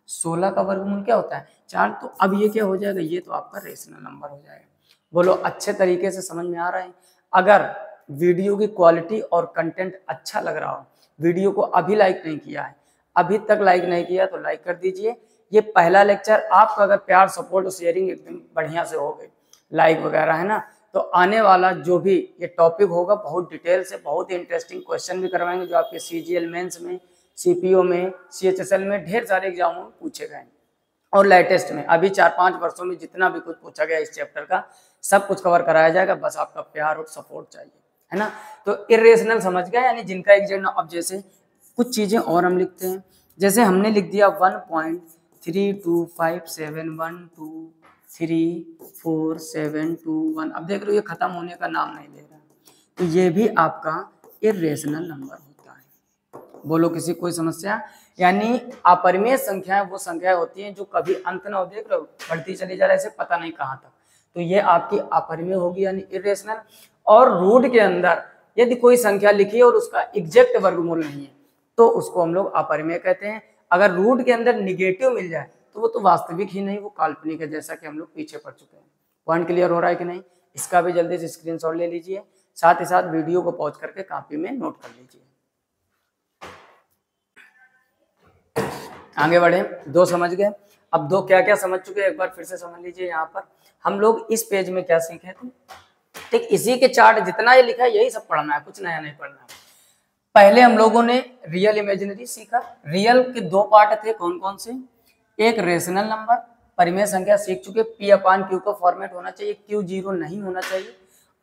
16 का वर्गमूल क्या होता है? 4। तो अब ये क्या हो जाएगा? ये तो आपका रेशनल नंबर हो जाएगा। बोलो अच्छे तरीके से समझ में आ रहा है? अगर वीडियो की क्वालिटी और कंटेंट अच्छा लग रहा हो, वीडियो को अभी लाइक नहीं किया है, अभी तक लाइक नहीं किया तो लाइक कर दीजिए। ये पहला लेक्चर, आपका अगर प्यार सपोर्ट और शेयरिंग एकदम बढ़िया से हो गई, लाइक वगैरह है ना, तो आने वाला जो भी ये टॉपिक होगा बहुत डिटेल से, बहुत ही इंटरेस्टिंग क्वेश्चन भी करवाएंगे जो आपके CGL मेंस में, CPO में, CHSL में ढेर सारे एग्जामों में पूछे गए और लेटेस्ट में अभी 4-5 वर्षों में जितना भी कुछ पूछा गया इस चैप्टर का सब कुछ कवर कराया जाएगा। बस आपका प्यार और सपोर्ट चाहिए, है ना। तो इरेशनल समझ गए, यानी जिनका एग्जैक्ट। अब जैसे कुछ चीजें और हम लिखते हैं, जैसे हमने लिख दिया 1.325712347221। अब देख रहे हो ये खत्म होने का नाम नहीं ले रहा, तो ये भी आपका इरेशनल नंबर होता है। बोलो किसी कोई समस्या? यानी अपरिमेय संख्याएं वो संख्याएं होती हैं जो कभी अंत ना हो, देख रहे हो बढ़ती चली जा रही है, पता नहीं कहां तक, तो ये आपकी अपरिमेय होगी यानी इरेशनल। और रूट के अंदर यदि कोई संख्या लिखी है और उसका एग्जैक्ट वर्गमूल नहीं है तो उसको हम लोग अपरिमेय कहते हैं। अगर रूट के अंदर निगेटिव मिल जाए तो वो तो वास्तविक ही नहीं, वो काल्पनिक है, जैसा कि हम लोग पीछे पढ़ चुके हैं। पॉइंट क्लियर हो रहा है कि नहीं? इसका भी जल्दी से स्क्रीनशॉट ले लीजिए, साथ ही साथ वीडियो को पॉज करके कॉपी में नोट कर लीजिए। आगे बढ़े, 2 समझ गए। अब 2 क्या क्या समझ चुके एक बार फिर से समझ लीजिए। यहाँ पर हम लोग इस पेज में क्या सीखे थे, ठीक इसी के चार्ट जितना ये लिखा है यही सब पढ़ना है, कुछ नया नहीं पढ़ना है। पहले हम लोगों ने रियल इमेजिनरी सीखा। रियल के 2 पार्ट थे, कौन कौन से? एक रेशनल नंबर, परिमेय संख्या सीख चुके, P/Q का फॉर्मेट होना चाहिए, Q 0 नहीं होना चाहिए,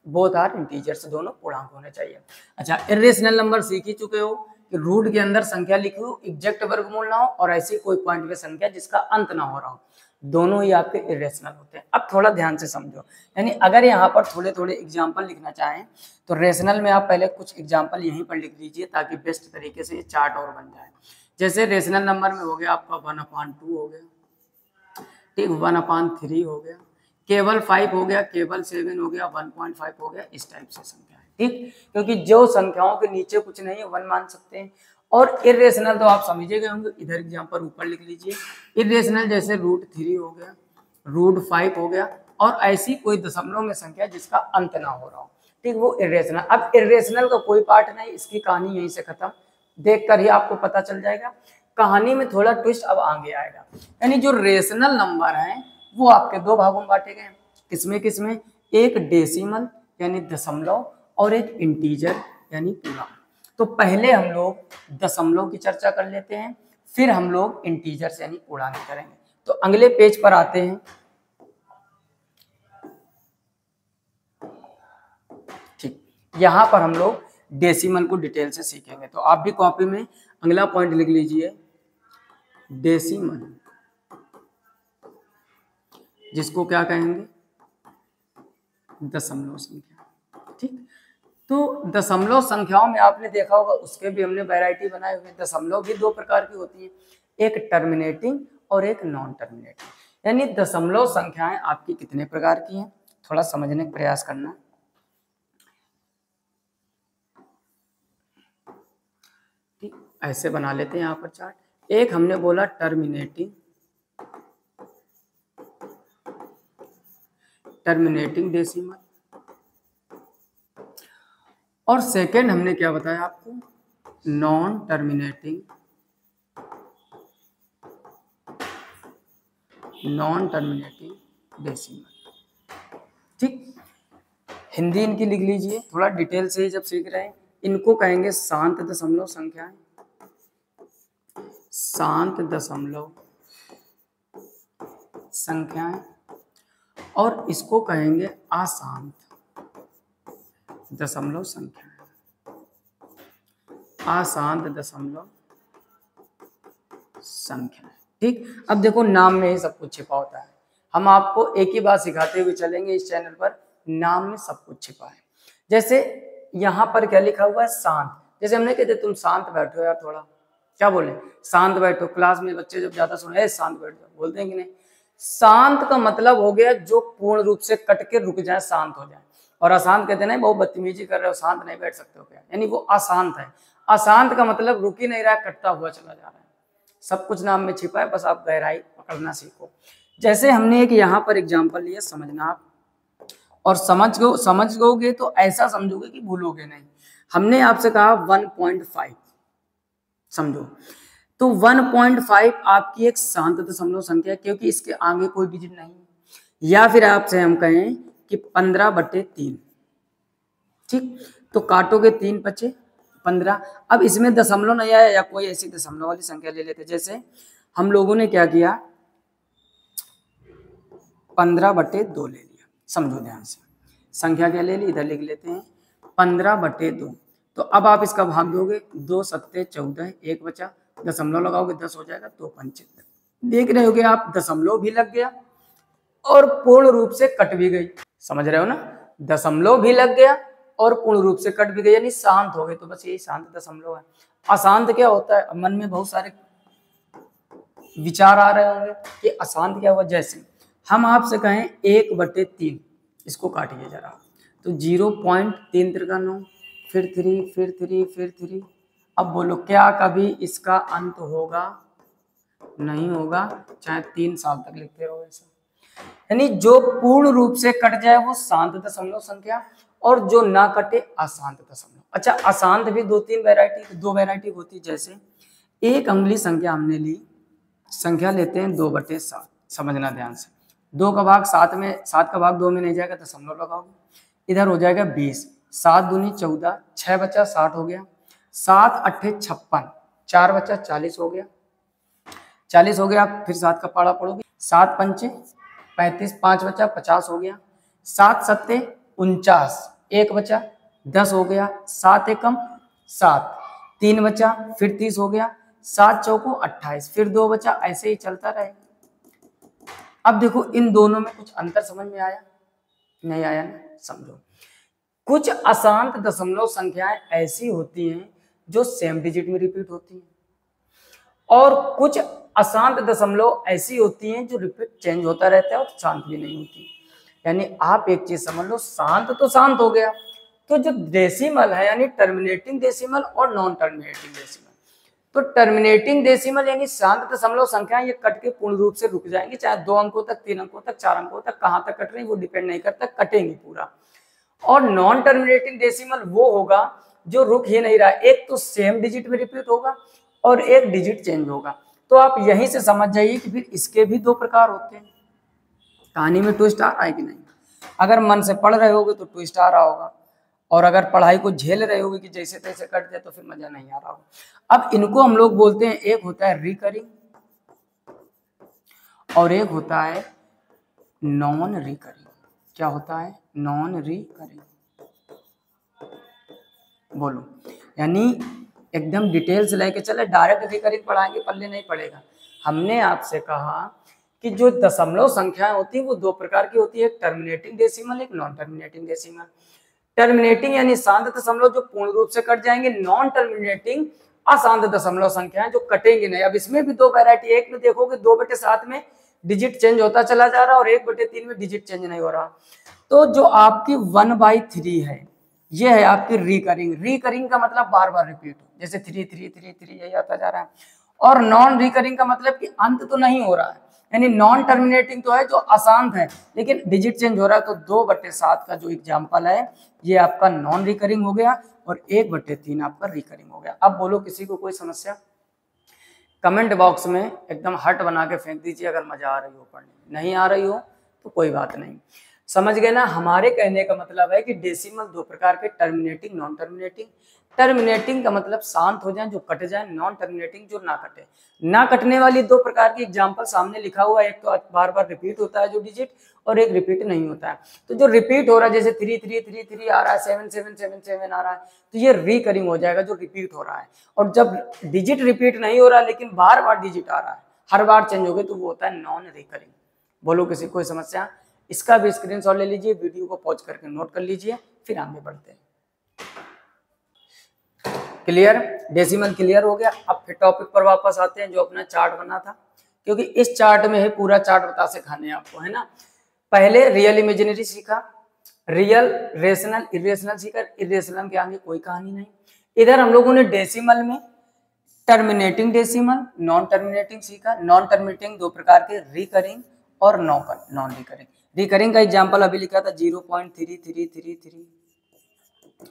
बोथ आर इंटीजर्स, दोनों पूर्णांक होने चाहिए। अच्छा, इरेशनल नंबर सीख ही चुके हो कि रूट के अंदर संख्या लिखी हो, एग्जैक्ट वर्गमूल ना हो और ऐसी कोई पॉइंट पे संख्या जिसका अंत ना हो रहा हो, दोनों ही आपके इरेशनल होते हैं। अब थोड़ा ध्यान से समझो, यानी अगर यहाँ पर थोड़े थोड़े एग्जाम्पल लिखना चाहें तो रेशनल में आप पहले कुछ एग्जाम्पल यहीं पर लिख लीजिए ताकि बेस्ट तरीके से ये चार्ट और बन जाए। जैसे रेशनल नंबर में हो गया आपका 1/2 हो गया, ठीक, 1/3 हो गया, केवल 5 हो गया, केवल 7 हो गया, 1.5 हो गया, इस टाइप से संख्या है, ठीक। क्योंकि जो संख्याओं के नीचे कुछ नहीं है 1 मान सकते हैं। और इरेशनल तो आप समझे गए होंगे, इधर एग्जाम्पल ऊपर लिख लीजिए। इरेशनल जैसे √3 हो गया, √5 हो गया, और ऐसी कोई दशमलव में संख्या जिसका अंत ना हो रहा हो, ठीक, वो इरेशनल। अब इरेशनल का कोई पार्ट नहीं, इसकी कहानी यहीं से खत्म, देखकर ही आपको पता चल जाएगा। कहानी में थोड़ा ट्विस्ट अब आगे आएगा, यानी जो रेशनल नंबर है वो आपके 2 भागों में बांटे गए। किसमें किसमें? एक डेसिमल यानी दशमलव और एक इंटीजर यानी पूर्णांक। तो पहले हम लोग दशमलव की चर्चा कर लेते हैं, फिर हम लोग इंटीजर्स यानी पूर्णांक करेंगे। तो अगले पेज पर आते हैं, ठीक, यहाँ पर हम लोग डेसिमल को डिटेल से सीखेंगे। तो आप भी कॉपी में अगला पॉइंट लिख लीजिए, डेसिमल, जिसको क्या कहेंगे? दशमलव संख्या, ठीक। तो दशमलव संख्याओं में आपने देखा होगा उसके भी हमने वैरायटी बनाए हुए। दशमलव भी 2 प्रकार की होती है, एक टर्मिनेटिंग और एक नॉन टर्मिनेटिंग। यानी दशमलव संख्याएं आपकी कितने प्रकार की हैं, थोड़ा समझने का प्रयास करना। ठीक, ऐसे बना लेते हैं यहाँ पर चार्ट। एक हमने बोला टर्मिनेटिंग डेसिमल, और सेकंड हमने क्या बताया आपको? नॉन टर्मिनेटिंग डेसिमल, ठीक। हिंदी इनकी लिख लीजिए, थोड़ा डिटेल से जब सीख रहे हैं, इनको कहेंगे शांत दशमलव संख्याएं, शांत दशमलव संख्याएं और इसको कहेंगे अशांत दशमलव संख्याएं, अशांत दशमलव संख्याएं। ठीक, अब देखो नाम में ही सब कुछ छिपा होता है। हम आपको एक ही बात सिखाते हुए चलेंगे इस चैनल पर, नाम में सब कुछ छिपा है। जैसे यहाँ पर क्या लिखा हुआ है, शांत। जैसे हमने कहते तुम शांत बैठो यार, थोड़ा क्या बोले, शांत बैठो। क्लास में बच्चे जब ज्यादा सुने शांत बैठ जाओ, बोलते हैं कि नहीं। शांत का मतलब हो गया जो पूर्ण रूप से कट के रुक जाए, शांत हो जाए। और अशांत कहते नहीं बहुत बदतमीजी कर रहे हो, शांत नहीं बैठ सकते हो क्या, यानी वो अशांत है। अशांत का मतलब रुक ही नहीं रहा है, कटता हुआ चला जा रहा है। सब कुछ नाम में छिपा है, बस आप गहराई पकड़ना सीखो। जैसे हमने एक यहाँ पर एग्जाम्पल लिया, समझना आप, और समझ गए तो ऐसा समझोगे कि भूलोगे नहीं। हमने आपसे कहा 1.5, समझो तो 1.5 आपकी एक शांत दशमलव संख्या है, क्योंकि इसके आगे कोई डिजिट नहीं है। या फिर आपसे हम कहें कि 15/3, ठीक, तो काटोगे 3 बचे 15। अब इसमें दशमलव नहीं आया, या कोई ऐसी दशमलव वाली संख्या ले लेते। जैसे हम लोगों ने क्या किया, 15/2 ले लिया। समझो ध्यान से, संख्या क्या ले ली, इधर लिख लेते हैं 15/2। तो अब आप इसका भाग दोगे, 2 सत्ते 14, 1 बचा, दशमलव लगाओगे 10 हो जाएगा, 2 पंचे। देख रहे होगे आप, दशमलव भी लग गया और पूर्ण रूप से कट भी गई। समझ रहे हो ना, दशमलव भी लग गया और पूर्ण रूप से कट भी गई, यानी शांत हो गए। तो बस यही शांत दशमलव है। अशांत क्या होता है, मन में बहुत सारे विचार आ रहे होंगे कि अशांत क्या हुआ। जैसे हम आपसे कहें 1/3, इसको काटिए जरा, तो 0.3 त्रिका 9, फिर 3, फिर 3, फिर 3। अब बोलो क्या कभी इसका अंत होगा, नहीं होगा, चाहे 3 साल तक लिखते रहो ऐसा। यानी जो पूर्ण रूप से कट जाए वो शांत दशमलव संख्या, और जो ना कटे अशांत दशमलव। अच्छा, अशांत भी दो वैरायटी होती। जैसे एक अंगुली संख्या हमने ली, संख्या लेते हैं 2/7, समझना ध्यान से। 2 का भाग 7 में, 7 का भाग 2 में नहीं जाएगा, दशमलव लगाओगे, इधर हो जाएगा 20, 7 दूनी 14, 6 बचा 60 हो गया, 7 8 56, 4 बचा 40 हो गया, 40 हो गया। फिर 7 का पाड़ा पड़ोगे, 7 पंचे 35, 5 बचा 50 हो गया, 7 सत्ते 49, 1 बचा 10 हो गया, 7 एकम 7, 3 बचा, फिर 30 हो गया, 7 चौको 28, फिर 2 बचा, ऐसे ही चलता रहे। अब देखो इन दोनों में कुछ अंतर समझ में आया, नहीं आया ना, समझो। कुछ अशांत दशमलव संख्याएं ऐसी होती हैं जो सेम डिजिट में रिपीट होती हैं, और कुछ अशांत दशमलव ऐसी होती हैं जो रिपीट चेंज होता रहता है और शांत भी नहीं होती। यानी आप एक चीज समझ लो, शांत तो शांत हो गया, तो जो डेसिमल है यानी टर्मिनेटिंग डेसिमल और नॉन टर्मिनेटिंग डेसिमल, तो टर्मिनेटिंग डेसिमल यानी शांत दशमलव संख्या, ये कट के पूर्ण रूप से रुक जाएंगी, चाहे 2 अंकों तक, 3 अंकों तक, 4 अंकों तक, कहां तक कट रही वो डिपेंड नहीं करता, कटेंगी पूरा। और नॉन टर्मिनेटिंग डेसिमल वो होगा जो रुक ही नहीं रहा, एक तो सेम डिजिट में रिपीट होगा और एक डिजिट चेंज होगा। तो आप यहीं से समझ जाइए कि फिर इसके भी 2 प्रकार होते हैं। कहानी में ट्विस्ट आ रहा है कि नहीं? अगर मन से पढ़ रहे होगे तो ट्विस्ट आ रहा होगा, और अगर पढ़ाई को झेल रहे होगे कि जैसे तैसे कट जाए तो फिर मजा नहीं आ रहा होगा। अब इनको हम लोग बोलते हैं, एक होता है रिकरिंग और एक होता है नॉन रिकरिंग। क्या होता है? Non recurring. बोलो, यानी एकदम डिटेल से लेके चले, डायरेक्ट रिकरिंग पढ़ाएंगे पल्ले नहीं पड़ेगा। हमने आपसे कहा कि जो दशमलव संख्याएं होती है वो 2 प्रकार की होती है, एक टर्मिनेटिंग डेसिमल, एक नॉन टर्मिनेटिंग डेसिमल। टर्मिनेटिंग यानी शांत दशमलव जो पूर्ण रूप से कट जाएंगे, नॉन टर्मिनेटिंग अशांत दशमलव संख्याएं जो कटेंगे नहीं। अब इसमें भी 2 वैरायटी, एक में देखोगे 2/7 में डिजिट चेंज होता चला जा रहा है और 1/3 में डिजिट चेंज नहीं हो रहा। तो जो आपकी 1/3 है ये है आपकी रिकरिंग। रिकरिंग का मतलब बार बार रिपीट, जैसे 3 3 3 3 यही आता जा रहा है। और नॉन रिकरिंग का मतलब कि अंत तो नहीं हो रहा है, यानी नॉन टर्मिनेटिंग तो है जो अशांत है लेकिन डिजिट चेंज हो रहा है। तो 2/7 का जो एग्जाम्पल है ये आपका नॉन रिकरिंग हो गया और 1/3 आपका रिकरिंग हो गया। अब बोलो किसी को कोई समस्या? कमेंट बॉक्स में एकदम हट बना के फेंक दीजिए अगर मजा आ रही हो पढ़ने, नहीं आ रही हो तो कोई बात नहीं। समझ गए ना। हमारे कहने का मतलब है कि डेसिमल दो प्रकार के, टर्मिनेटिंग, नॉन टर्मिनेटिंग। टर्मिनेटिंग का मतलब शांत हो जाए, जो कट जाए। नॉन टर्मिनेटिंग जो ना कटे। ना कटने वाली दो प्रकार की एग्जांपल सामने लिखा हुआ है, एक तो बार बार रिपीट होता है जो डिजिट, और एक रिपीट नहीं होता है। तो जो रिपीट हो रहा है जैसे 3333 आ रहा है, 7777 आ रहा है, तो ये रिकरिंग हो जाएगा जो रिपीट हो रहा है। और जब डिजिट रिपीट नहीं हो रहा है लेकिन बार बार डिजिट आ रहा है, हर बार चेंज हो गए, तो वो होता है नॉन रिकरिंग। बोलो किसी कोई समस्या? इसका भी स्क्रीनशॉट ले लीजिए, वीडियो को पॉज करके नोट कर लीजिए, फिर आगे बढ़ते हैं। क्लियर? डेसिमल क्लियर हो गया। अब फिर टॉपिक पर वापस आते हैं जो अपना चार्ट बना था, क्योंकि इस चार्ट में है पूरा चार्ट बता सिखाने आपको, है ना। पहले रियल इमेजिनरी सीखा, रियल रेशनल इरेशनल सीखा, इरेशनल के आगे कोई कहानी नहीं। इधर हम लोगों ने डेसिमल में टर्मिनेटिंग डेसिमल, नॉन टर्मिनेटिंग सीखा। नॉन टर्मिनेटिंग दो प्रकार के, रिकरिंग और नॉन रिकरिंग। रिकरिंग का एग्जांपल अभी लिखा था 0.3333,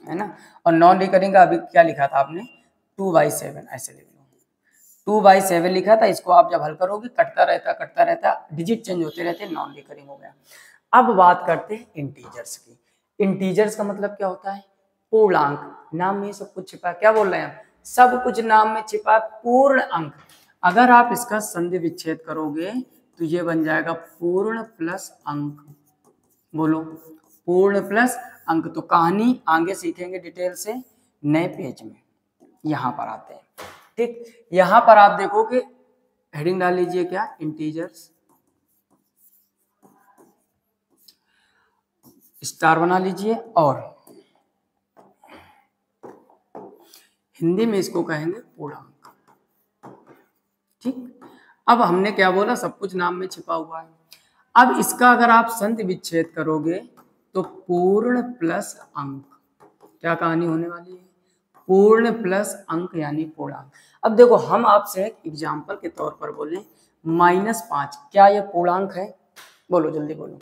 है ना। और नॉन रिकरिंग का अभी क्या लिखा था आपने? 2/7, ऐसे लिख लो। 2/7 लिखा था। इसको आप जब हल करोगे कटता रहता, डिजिट चेंज होते रहते, नॉन रिकरिंग हो गया। अब बात करते हैं इंटीजर्स की। इंटीजर्स का मतलब क्या होता है? पूर्णांक। नाम में सब कुछ छिपा, क्या बोल रहे हैं हम? सब कुछ नाम में छिपा, पूर्ण अंक। अगर आप इसका संधि विच्छेद करोगे तो ये बन जाएगा पूर्ण प्लस अंक। बोलो, पूर्ण प्लस अंक। तो कहानी आगे सीखेंगे डिटेल से नए पेज में, यहां पर आते हैं। ठीक, यहां पर आप देखो कि हेडिंग डाल लीजिए क्या? इंटीजर्स, स्टार बना लीजिए, और हिंदी में इसको कहेंगे पूर्णांक। ठीक, अब हमने क्या बोला? सब कुछ नाम में छिपा हुआ है। अब इसका अगर आप संधि विच्छेद करोगे तो पूर्ण प्लस अंक, क्या कहानी होने वाली है? पूर्ण प्लस अंक यानी पूर्णांक। अब देखो हम आपसे एक एग्जाम्पल के तौर पर बोले -5, क्या ये पूर्णांक है? बोलो जल्दी बोलो।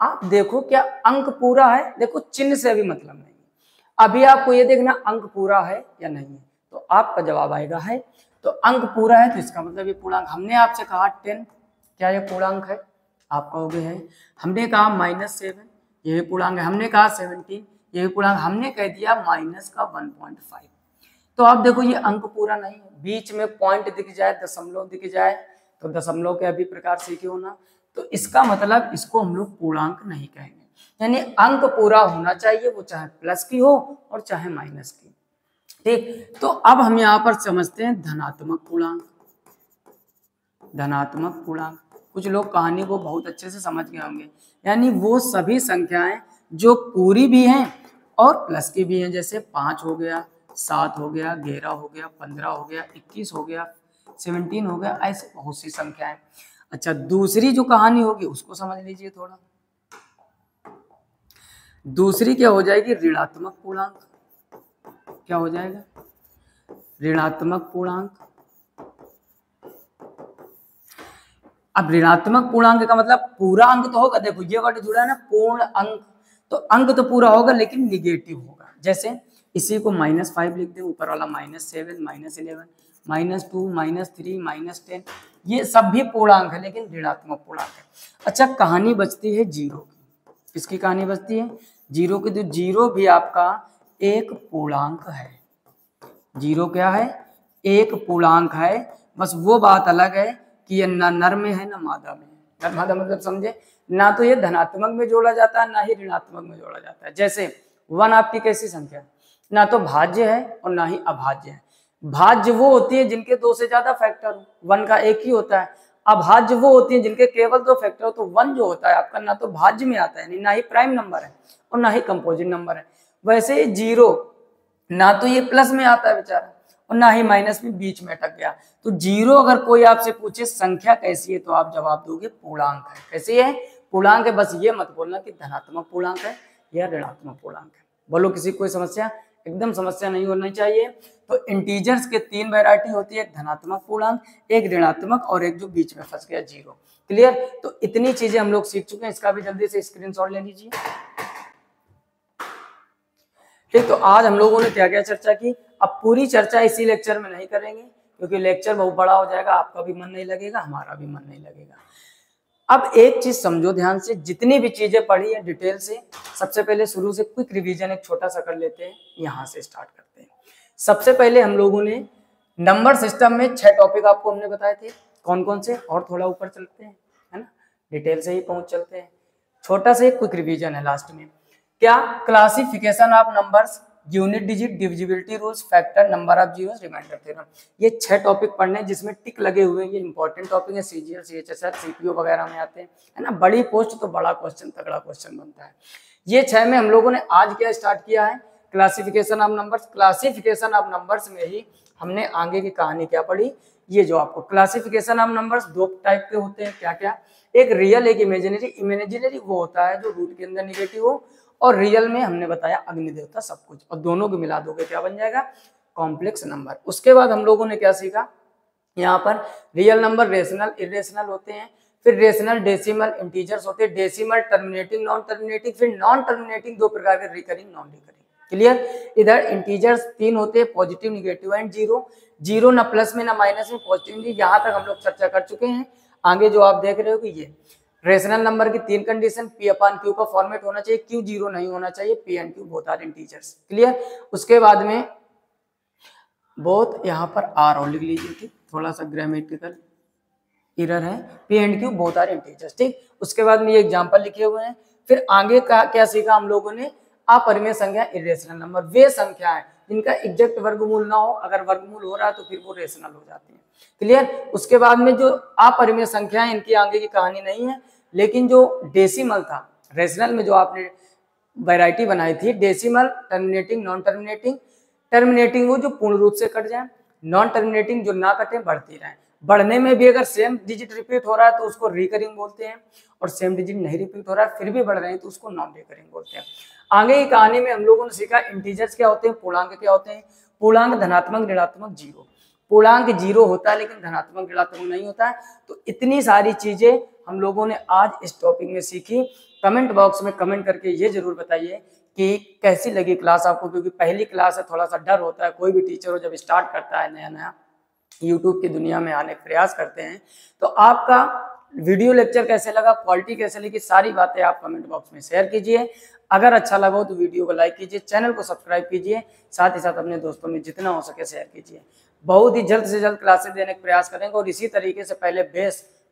आप देखो क्या अंक पूरा है? देखो चिन्ह से अभी मतलब नहीं, अभी आपको ये देखना अंक पूरा है या नहीं है, तो आपका जवाब आएगा है। तो अंक पूरा है तो इसका मतलब ये पूर्णांक। हमने आपसे कहा 10, क्या ये पूर्णांक है? आप कहोगे है। हमने कहा -7, ये भी पूर्णांक है। हमने कहा 17, ये भी पूर्णांक। हमने कह दिया माइनस का 1.5, तो आप देखो ये अंक पूरा नहीं है। बीच में पॉइंट दिख जाए, दशमलव दिख जाए, तो दशमलव के अभी प्रकार सीखे हो ना, तो इसका मतलब इसको हम लोग पूर्णांक नहीं कहेंगे। यानी अंक पूरा होना चाहिए, वो चाहे प्लस की हो और चाहे माइनस की। ठीक, तो अब हम यहाँ पर समझते हैं धनात्मक पूर्णांक। धनात्मक पूर्णांक, कुछ लोग कहानी को बहुत अच्छे से समझ गए होंगे। यानी वो सभी संख्याएं जो पूरी भी हैं और प्लस की भी हैं, जैसे 5 हो गया, 7 हो गया, 11 हो गया, 15 हो गया, 21 हो गया, 17 हो गया, ऐसे बहुत सी संख्याएं। अच्छा, दूसरी जो कहानी होगी उसको समझ लीजिए थोड़ा। दूसरी क्या हो जाएगी? ऋणात्मक पूर्णांक। क्या हो जाएगा? ऋणात्मक पूर्णांक। अब ऋणात्मक पूर्णांक का मतलब पूरा अंक तो होगा, देखो ये वर्ड जुड़ा है ना, पूर्ण अंक, तो अंक तो पूरा होगा लेकिन निगेटिव होगा। जैसे इसी को -5 लिख दे, ऊपर वाला -7, -11, -2, -3, -10, ये सब भी पूर्णांक है लेकिन ऋणात्मक पूर्णांक है। अच्छा, कहानी बचती है जीरो की। किसकी कहानी बचती है? जीरो की। तो जीरो भी आपका एक पूर्णांक है। जीरो क्या है? एक पूर्णांक है। बस वो बात अलग है कि ये ना नर में है ना मादा में है। नर मादा मतलब समझे ना, तो ये धनात्मक में जोड़ा जाता है ना ही ऋणात्मक में जोड़ा जाता है। जैसे 1 आपकी कैसी संख्या? ना तो भाज्य है और ना ही अभाज्य है। भाज्य वो होती है जिनके 2 से ज्यादा फैक्टर हो, 1 का एक ही होता है। अभाज्य वो होती है जिनके केवल 2 फैक्टर हो। तो 1 जो होता है आपका ना तो भाज्य में आता है, ना ही प्राइम नंबर है और ना ही कंपोजिट नंबर है। वैसे जीरो ना तो ये प्लस में आता है बेचारा और ना ही माइनस में, बीच में अटक गया। तो जीरो अगर कोई आपसे पूछे संख्या कैसी है तो आप जवाब दोगे पूर्णांक है। कैसी है? पूर्णांक है। बस ये मत बोलना कि धनात्मक पूर्णांक है या ऋणात्मक पूर्णांक है। बोलो किसी कोई समस्या? एकदम समस्या नहीं होनी चाहिए। तो इंटीजर्स के 3 वैरायटी होती है, एक धनात्मक पूर्णांक, एक ऋणात्मक और एक जो बीच में फंस गया जीरो। क्लियर? तो इतनी चीजें हम लोग सीख चुके हैं, इसका भी जल्दी से स्क्रीनशॉट ले लीजिए। ठीक, तो आज हम लोगों ने क्या क्या चर्चा की। अब पूरी चर्चा इसी लेक्चर में नहीं करेंगे क्योंकि लेक्चर बहुत बड़ा हो जाएगा, आपका भी मन नहीं लगेगा, हमारा भी मन नहीं लगेगा। अब एक चीज समझो ध्यान से, जितनी भी चीजें पढ़ी है डिटेल से, सबसे पहले शुरू से क्विक रिवीजन एक छोटा सा कर लेते हैं, यहाँ से स्टार्ट करते हैं। सबसे पहले हम लोगों ने नंबर सिस्टम में 6 टॉपिक आपको हमने बताए थे, कौन कौन से, और थोड़ा ऊपर चलते हैं, है ना, डिटेल से ही पहुंच चलते हैं। छोटा सा एक क्विक रिवीजन है लास्ट में। क्या? Classification of numbers, unit digit, divisibility rules, factor, number of zeros, remainder theorem. ये 6 टॉपिक पढ़ने जिसमें टिक लगे हुए हैं, ये इंपॉर्टेंट टॉपिक है, सीजीएल, सीएचएसआर, सीपीओ वगैरह में आते हैं, है ना। बड़ी पोस्ट तो बड़ा क्वेश्चन, तगड़ा क्वेश्चन बनता है। ये 6 में हम लोगों ने आज क्या स्टार्ट किया है? Classification of numbers. Classification of numbers में ही हमने आगे की कहानी क्या पढ़ी, ये जो आपको क्लासिफिकेशन ऑफ नंबर्स 2 टाइप के होते हैं, क्या क्या? एक रियल, एक इमेजिनरी। इमेजिनरी वो होता है जो रूट के अंदर निगेटिव हो, और रियल में हमने बताया अग्नि देवता सब कुछ, और दोनों को मिला दोगे क्या बन जाएगा? Complex number. उसके बाद हम लोगों ने क्या सीखा? यहाँ पर रियल नंबर रेशनल, इरेशनल होते हैं, फिर रेशनल, डेसिमल, इंटीजर्स होते हैं, डेसिमल, टर्मिनेटिंग, नॉन टर्मिनेटिंग, फिर नॉन टर्मिनेटिंग 2 प्रकार के, रिकरिंग, नॉन रिकरिंग। क्लियर? इधर इंटीजर्स 3 होते हैं, positive, negative and zero. Zero ना प्लस में ना माइनस में, पॉजिटिव। यहाँ तक हम लोग चर्चा कर चुके हैं। आगे जो आप देख रहे हो कि ये रेशनल नंबर की 3 कंडीशन, पी अपॉन क्यू का फॉर्मेट होना चाहिए, क्यू जीरो नहीं होना चाहिए, P and Q both are integers. Clear? उसके बाद में बोथ, यहाँ पर आर और लिख लीजिए, ठीक, थोड़ा सा ग्रामेटिकल एरर है, P and Q both are integers, ठीक। उसके बाद में ये एग्जांपल लिखे हुए हैं। फिर आगे का क्या सीखा हम लोगों ने? अपरिमेय संख्या, इरेशनल नंबर, वे संख्या है जिनका एग्जैक्ट वर्गमूल ना हो, अगर वर्गमूल हो रहा है तो फिर वो रेशनल हो जाती है। क्लियर? उसके बाद में जो अपरिमेय संख्या है, इनकी आगे की कहानी नहीं है, लेकिन जो डेसिमल था, रेशनल में जो आपने वैरायटी बनाई थी, decimal, terminating, non terminating. Terminating वो जो पूर्ण रूप से कट जाए, नॉन टर्मिनेटिंग जो ना कटे, बढ़ती रहे। बढ़ने में भी अगर सेम डिजिट रिपीट हो रहा है तो उसको रिकरिंग बोलते हैं, और सेम डिजिट नहीं रिपीट हो रहा है फिर भी बढ़ रहे हैं तो उसको नॉन रिकरिंग बोलते हैं। आगे की कहानी में हम लोगों ने सीखा इंटीजर्स क्या होते हैं, पूर्णांक क्या होते हैं। पूर्णांक धनात्मक, ऋणात्मक, जीरो। पूर्णांक जीरो होता है लेकिन धनात्मक, ऋणात्मक नहीं होता है। तो इतनी सारी चीजें हम लोगों ने आज इस टॉपिक में सीखी। कमेंट बॉक्स में कमेंट करके ये जरूर बताइए कि कैसी लगी क्लास आपको, क्योंकि पहली क्लास है, थोड़ा सा डर होता है। कोई भी टीचर हो जब स्टार्ट करता है नया नया यूट्यूब की दुनिया में आने का प्रयास करते हैं, तो आपका वीडियो लेक्चर कैसे लगा, क्वालिटी कैसे लगी, सारी बातें आप कमेंट बॉक्स में शेयर कीजिए। अगर अच्छा लगा हो तो वीडियो को लाइक कीजिए, चैनल को सब्सक्राइब कीजिए, साथ ही साथ अपने दोस्तों में जितना हो सके शेयर कीजिए। बहुत ही जल्द से जल्द क्लासेस देने का प्रयास करेंगे, और इसी तरीके से पहले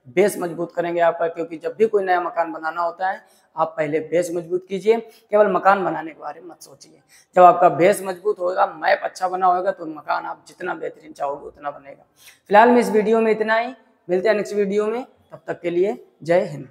बेस मजबूत करेंगे आपका, क्योंकि जब भी कोई नया मकान बनाना होता है आप पहले बेस मजबूत कीजिए, केवल मकान बनाने के बारे में मत सोचिए। जब आपका बेस मजबूत होगा, मैप अच्छा बना होगा, तो मकान आप जितना बेहतरीन चाहोगे उतना बनेगा। फिलहाल में इस वीडियो में इतना ही, मिलते हैं नेक्स्ट वीडियो में, तब तक के लिए जय हिंद।